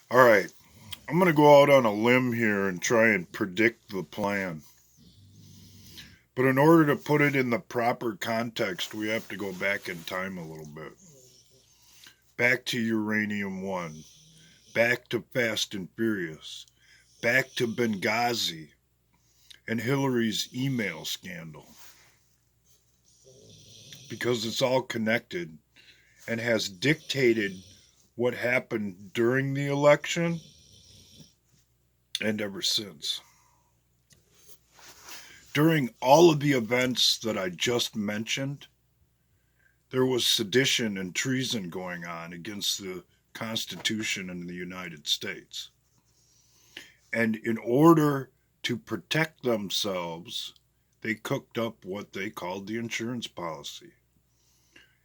All right, I'm going to go out on a limb here and try and predict the plan. But in order to put it in the proper context, we have to go back in time a little bit. Back to Uranium One, back to Fast and Furious, back to Benghazi and Hillary's email scandal. Because it's all connected and has dictated what happened during the election and ever since. During all of the events that I just mentioned, there was sedition and treason going on against the Constitution in the United States. And in order to protect themselves, they cooked up what they called the insurance policy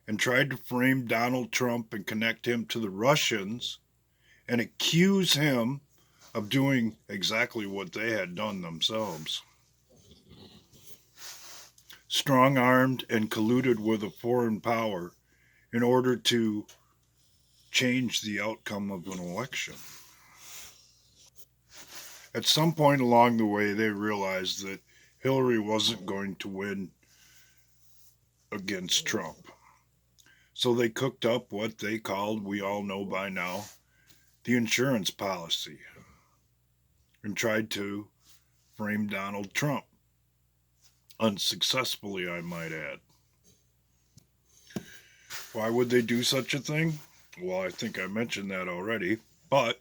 and tried to frame Donald Trump and connect him to the Russians and accuse him of doing exactly what they had done themselves. Strong armed and colluded with a foreign power in order to change the outcome of an election. At some point along the way, they realized that Hillary wasn't going to win against Trump. So they cooked up what they called, we all know by now, the insurance policy and tried to frame Donald Trump. Unsuccessfully, I might add. Why would they do such a thing? Well, I think I mentioned that already. But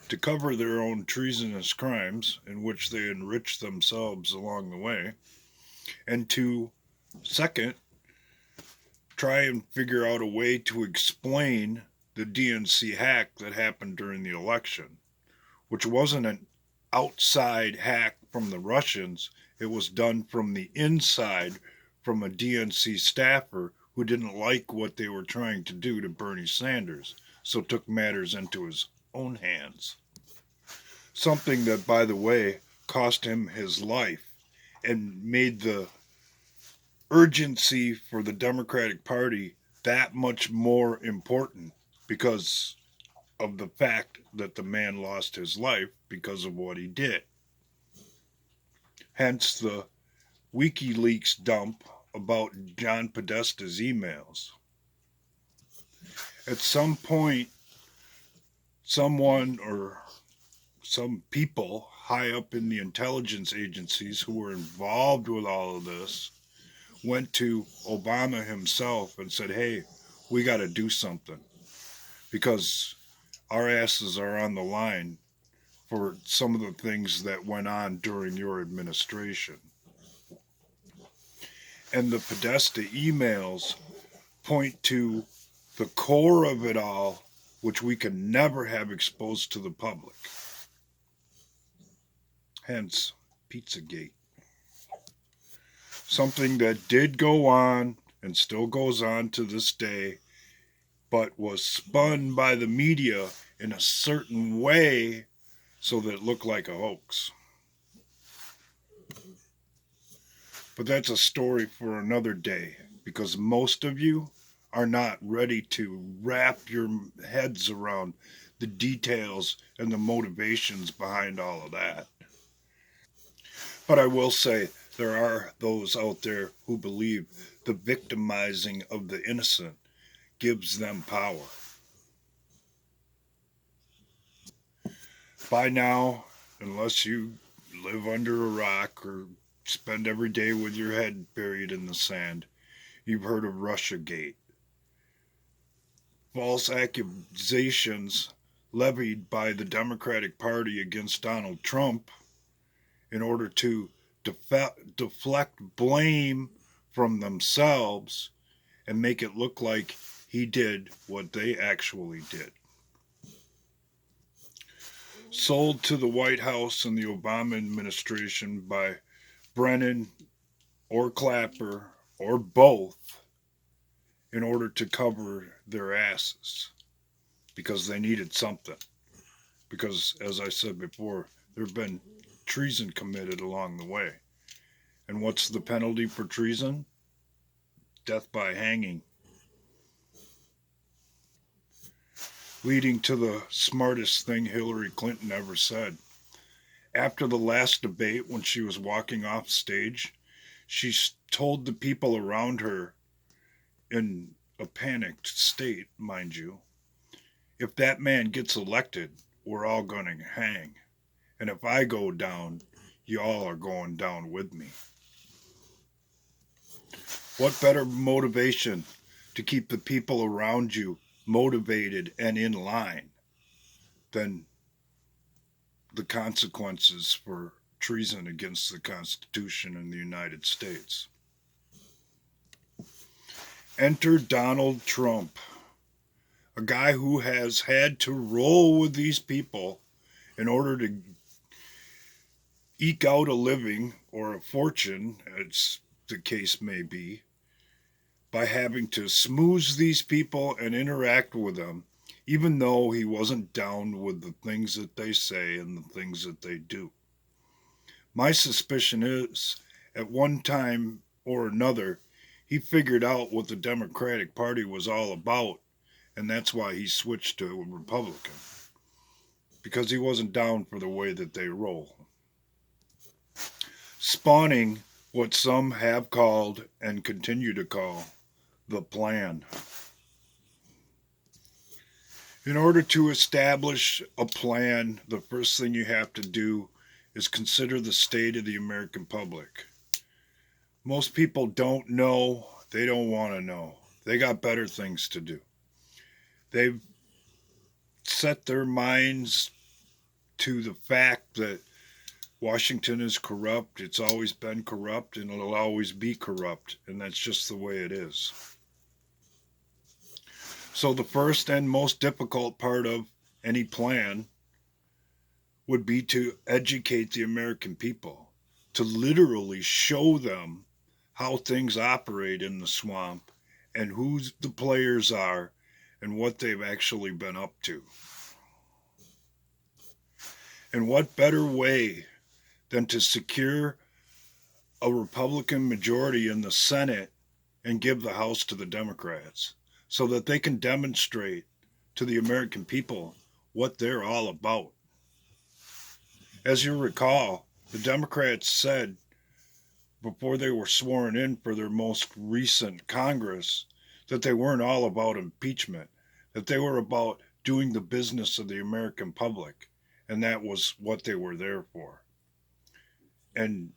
to cover their own treasonous crimes in which they enriched themselves along the way, and to, second, try and figure out a way to explain the DNC hack that happened during the election, which wasn't an outside hack from the Russians, it was done from the inside from a DNC staffer who didn't like what they were trying to do to Bernie Sanders, so took matters into his own hands. Something that, by the way, cost him his life and made the urgency for the Democratic Party that much more important because of the fact that the man lost his life because of what he did. Hence the WikiLeaks dump about John Podesta's emails. At some point, someone or some people high up in the intelligence agencies who were involved with all of this went to Obama himself and said, hey, we got to do something because our asses are on the line for some of the things that went on during your administration. And the Podesta emails point to the core of it all, which we can never have exposed to the public. Hence, Pizzagate. Something that did go on and still goes on to this day, but was spun by the media in a certain way so that it looked like a hoax. But that's a story for another day because most of you are not ready to wrap your heads around the details and the motivations behind all of that. But I will say there are those out there who believe the victimizing of the innocent gives them power. By now, unless you live under a rock or spend every day with your head buried in the sand, you've heard of Russiagate. False accusations levied by the Democratic Party against Donald Trump in order to deflect blame from themselves and make it look like he did what they actually did. Sold to the White House and the Obama administration by Brennan or Clapper or both in order to cover their asses because they needed something. Because, as I said before, there have been treason committed along the way. And what's the penalty for treason? Death by hanging. leading to the smartest thing Hillary Clinton ever said. After the last debate, when she was walking off stage, she told the people around her, in a panicked state, mind you, if that man gets elected, we're all going to hang. And if I go down, y'all are going down with me. What better motivation to keep the people around you motivated and in line than the consequences for treason against the Constitution in the United States? Enter Donald Trump, a guy who has had to roll with these people in order to eke out a living or a fortune, as the case may be, by having to smooze these people and interact with them, even though he wasn't down with the things that they say and the things that they do. My suspicion is, at one time or another, he figured out what the Democratic Party was all about, and that's why he switched to a Republican, because he wasn't down for the way that they roll. Spawning what some have called and continue to call the plan. In order to establish a plan, the first thing you have to do is consider the state of the American public. Most people don't know, they don't want to know. They got better things to do. They've set their minds to the fact that Washington is corrupt, it's always been corrupt, and it'll always be corrupt, and that's just the way it is. So the first and most difficult part of any plan would be to educate the American people, to literally show them how things operate in the swamp and who the players are and what they've actually been up to. And what better way than to secure a Republican majority in the Senate and give the House to the Democrats so that they can demonstrate to the American people what they're all about. As you recall, the Democrats said before they were sworn in for their most recent Congress that they weren't all about impeachment, that they were about doing the business of the American public, and that was what they were there for. And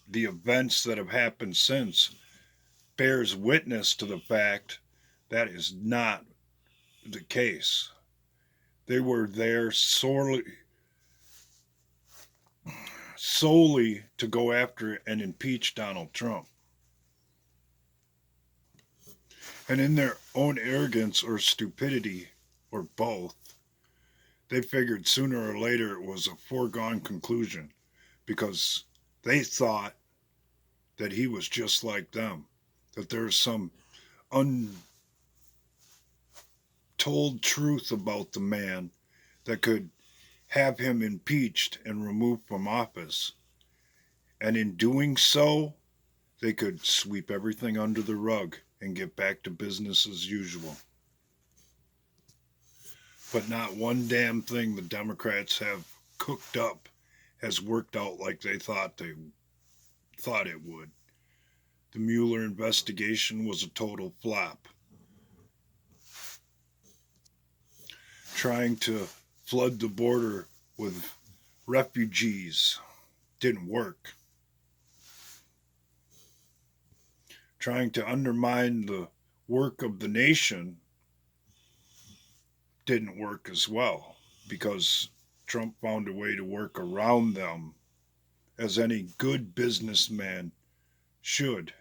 the events that have happened since bears witness to the fact that is not the case. They were there solely to go after and impeach Donald Trump. And in their own arrogance or stupidity, or both, they figured sooner or later it was a foregone conclusion because they thought that he was just like them, that there's some untold truth about the man that could have him impeached and removed from office. And in doing so, they could sweep everything under the rug and get back to business as usual. But not one damn thing the Democrats have cooked up has worked out like they thought it would. The Mueller investigation was a total flop. Trying to flood the border with refugees didn't work. Trying to undermine the work of the nation didn't work as well because Trump found a way to work around them, as any good businessman should.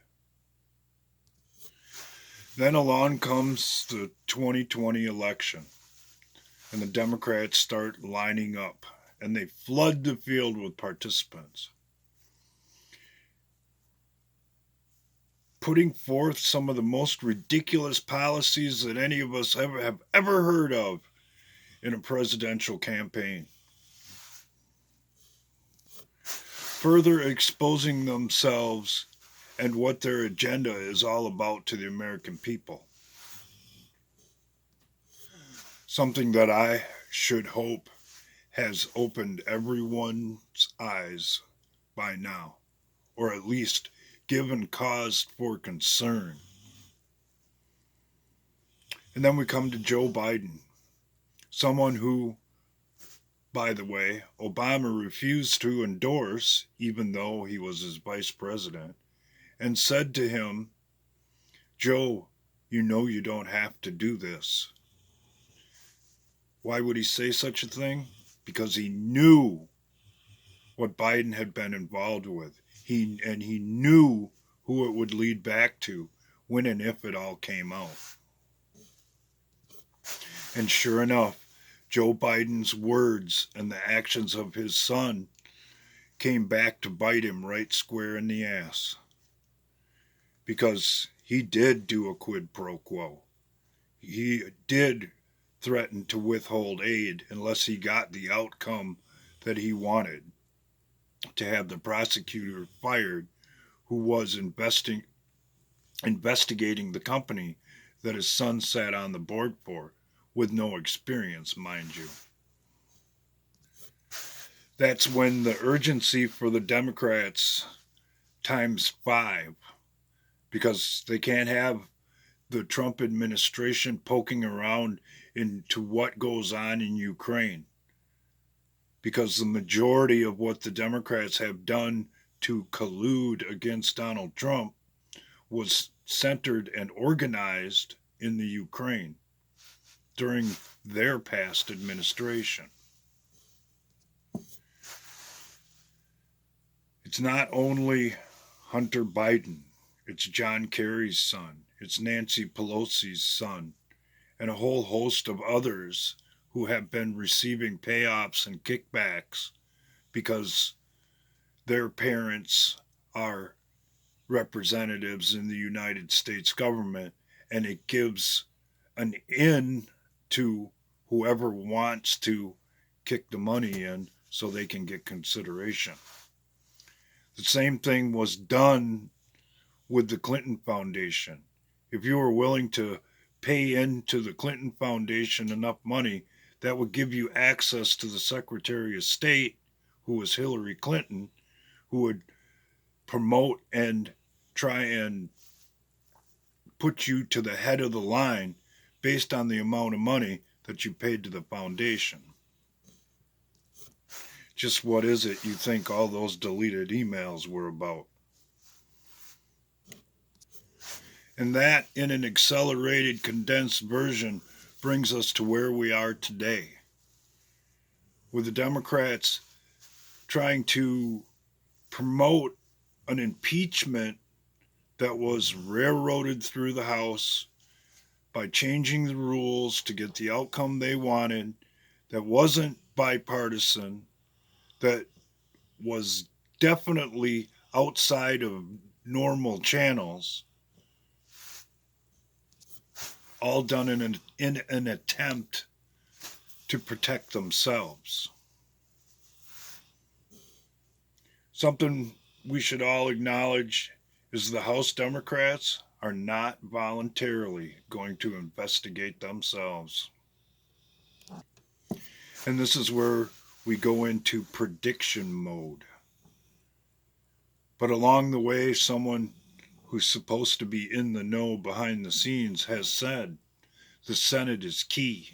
Then along comes the 2020 election, and the Democrats start lining up, and they flood the field with participants, putting forth some of the most ridiculous policies that any of us have ever heard of in a presidential campaign. Further exposing themselves and what their agenda is all about to the American people. something that I should hope has opened everyone's eyes by now, or at least given cause for concern. And then we come to Joe Biden, someone who, by the way, Obama refused to endorse, even though he was his vice president, and said to him, Joe, you know you don't have to do this. Why would he say such a thing? Because he knew what Biden had been involved with. He knew who it would lead back to when and if it all came out. And sure enough, Joe Biden's words and the actions of his son came back to bite him right square in the ass. Because he did do a quid pro quo. He did threaten to withhold aid unless he got the outcome that he wanted, to have the prosecutor fired who was investigating the company that his son sat on the board for, with no experience, mind you. That's when the urgency for the Democrats times 5, because they can't have the Trump administration poking around into what goes on in Ukraine. Because the majority of what the Democrats have done to collude against Donald Trump was centered and organized in the Ukraine during their past administration. It's not only Hunter Biden, it's John Kerry's son, it's Nancy Pelosi's son, and a whole host of others who have been receiving payoffs and kickbacks because their parents are representatives in the United States government, and it gives an in to whoever wants to kick the money in so they can get consideration. The same thing was done with the Clinton Foundation. If you were willing to pay into the Clinton Foundation enough money, that would give you access to the Secretary of State, who was Hillary Clinton, who would promote and try and put you to the head of the line based on the amount of money that you paid to the foundation. Just what is it you think all those deleted emails were about? And that, in an accelerated, condensed version, brings us to where we are today, with the Democrats trying to promote an impeachment that was railroaded through the House by changing the rules to get the outcome they wanted, that wasn't bipartisan, that was definitely outside of normal channels, all done in an attempt to protect themselves. Something we should all acknowledge is the House Democrats are not voluntarily going to investigate themselves. And this is where we go into prediction mode. But along the way, someone who's supposed to be in the know behind the scenes has said the Senate is key.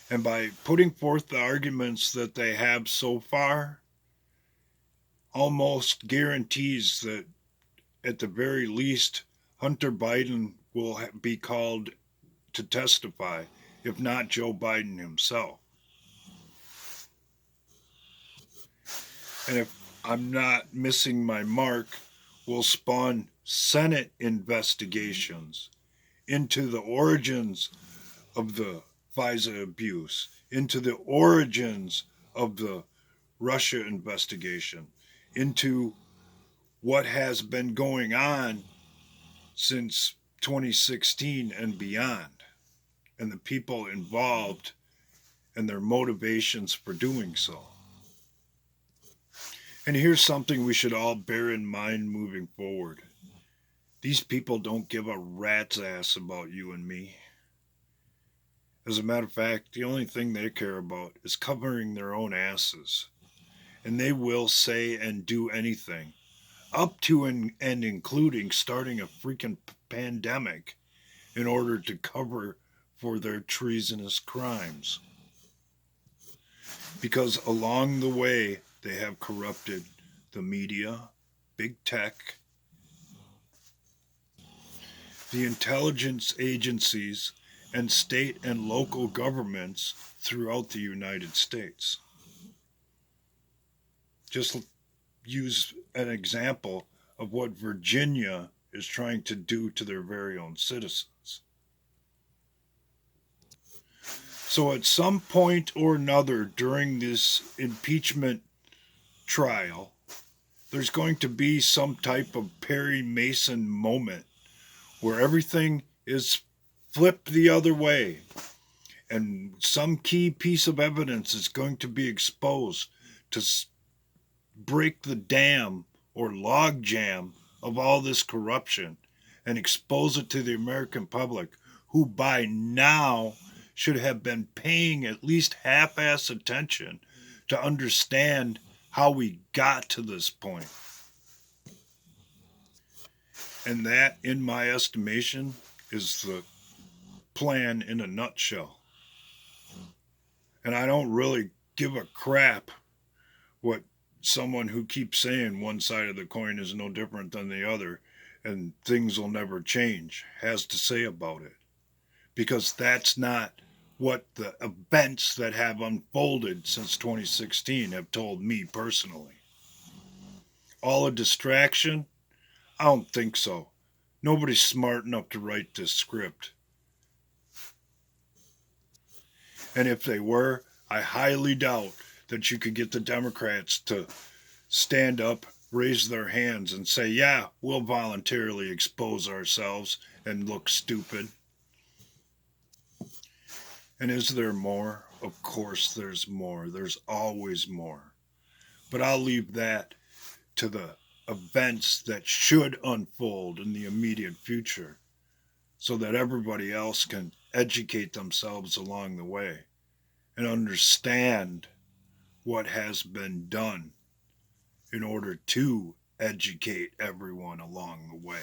And by putting forth the arguments that they have so far, almost guarantees that at the very least, Hunter Biden will be called to testify, if not Joe Biden himself. And if I'm not missing my mark, will spawn Senate investigations into the origins of the FISA abuse, into the origins of the Russia investigation, into what has been going on since 2016 and beyond, and the people involved and their motivations for doing so. And here's something we should all bear in mind moving forward. These people don't give a rat's ass about you and me. As a matter of fact, the only thing they care about is covering their own asses. And they will say and do anything, up to and including starting a freaking pandemic in order to cover for their treasonous crimes. Because along the way, they have corrupted the media, big tech, the intelligence agencies, and state and local governments throughout the United States. Just use an example of what Virginia is trying to do to their very own citizens. So, at some point or another during this impeachment trial, there's going to be some type of Perry Mason moment where everything is flipped the other way and some key piece of evidence is going to be exposed to break the dam or log jam of all this corruption and expose it to the American public, who by now should have been paying at least half-ass attention to understand how we got to this point. And that, in my estimation, is the plan in a nutshell. And I don't really give a crap what someone who keeps saying one side of the coin is no different than the other and things will never change has to say about it. Because that's not what the events that have unfolded since 2016 have told me personally. All a distraction? I don't think so. Nobody's smart enough to write this script. And if they were, I highly doubt that you could get the Democrats to stand up, raise their hands, and say, yeah, we'll voluntarily expose ourselves and look stupid. And is there more? Of course there's more. There's always more. But I'll leave that to the events that should unfold in the immediate future so that everybody else can educate themselves along the way and understand what has been done in order to educate everyone along the way.